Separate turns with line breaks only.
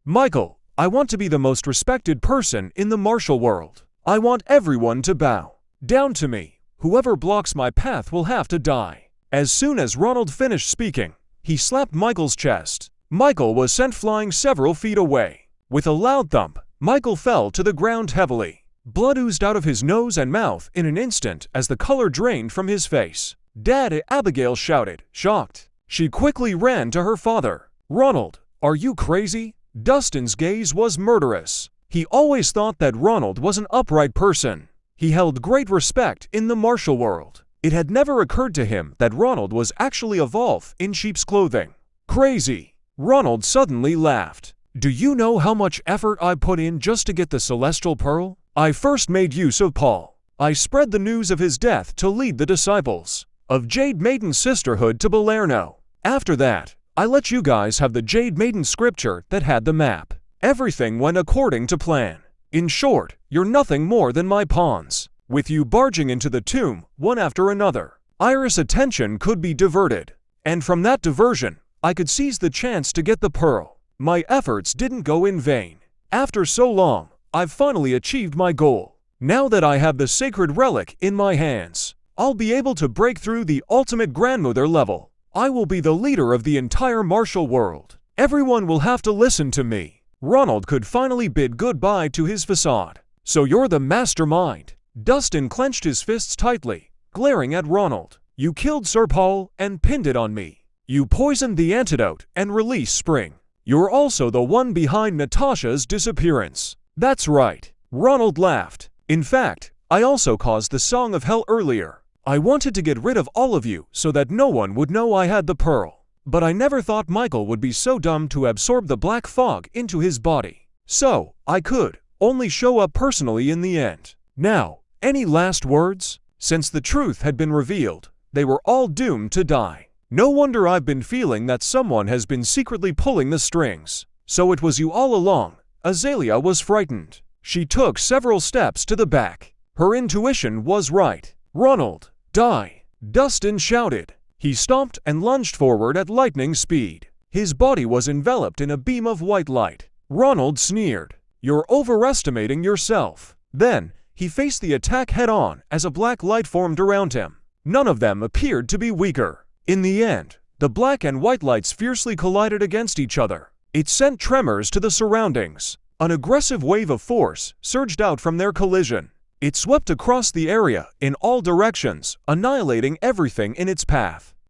Michael, I want to be the most respected person in the martial world. I want everyone to bow down to me. Whoever blocks my path will have to die." As soon as Ronald finished speaking, he slapped Michael's chest. Michael was sent flying several feet away. With a loud thump, Michael fell to the ground heavily. Blood oozed out of his nose and mouth in an instant as the color drained from his face. "Dad!" Abigail shouted, shocked. She quickly ran to her father. "Ronald, are you crazy?" Dustin's gaze was murderous. He always thought that Ronald was an upright person. He held great respect in the martial world. It had never occurred to him that Ronald was actually a wolf in sheep's clothing. "Crazy!" Ronald suddenly laughed. "Do you know how much effort I put in just to get the Celestial Pearl? I first made use of Paul. I spread the news of his death to lead the disciples of Jade Maiden Sisterhood to Balerno. After that, I let you guys have the Jade Maiden scripture that had the map. Everything went according to plan. In short, you're nothing more than my pawns. With you barging into the tomb, one after another, Iris' attention could be diverted. And from that diversion, I could seize the chance to get the pearl. My efforts didn't go in vain. After so long, I've finally achieved my goal. Now that I have the sacred relic in my hands, I'll be able to break through the ultimate grandmother level. I will be the leader of the entire martial world. Everyone will have to listen to me." Ronald could finally bid goodbye to his facade. "So you're the mastermind." Dustin clenched his fists tightly, glaring at Ronald. "You killed Sir Paul and pinned it on me. You poisoned the antidote and released Spring. You're also the one behind Natasha's disappearance." "That's right." Ronald laughed. "In fact, I also caused the Song of Hell earlier. I wanted to get rid of all of you so that no one would know I had the pearl. But I never thought Michael would be so dumb to absorb the black fog into his body. So, I could only show up personally in the end. Now, any last words?" Since the truth had been revealed, they were all doomed to die. "No wonder I've been feeling that someone has been secretly pulling the strings. So it was you all along." Azalea was frightened. She took several steps to the back. Her intuition was right. "Ronald, die!" Dustin shouted. He stomped and lunged forward at lightning speed. His body was enveloped in a beam of white light. Ronald sneered. "You're overestimating yourself." Then, he faced the attack head-on as a black light formed around him. None of them appeared to be weaker. In the end, the black and white lights fiercely collided against each other. It sent tremors to the surroundings. An aggressive wave of force surged out from their collision. It swept across the area in all directions, annihilating everything in its path.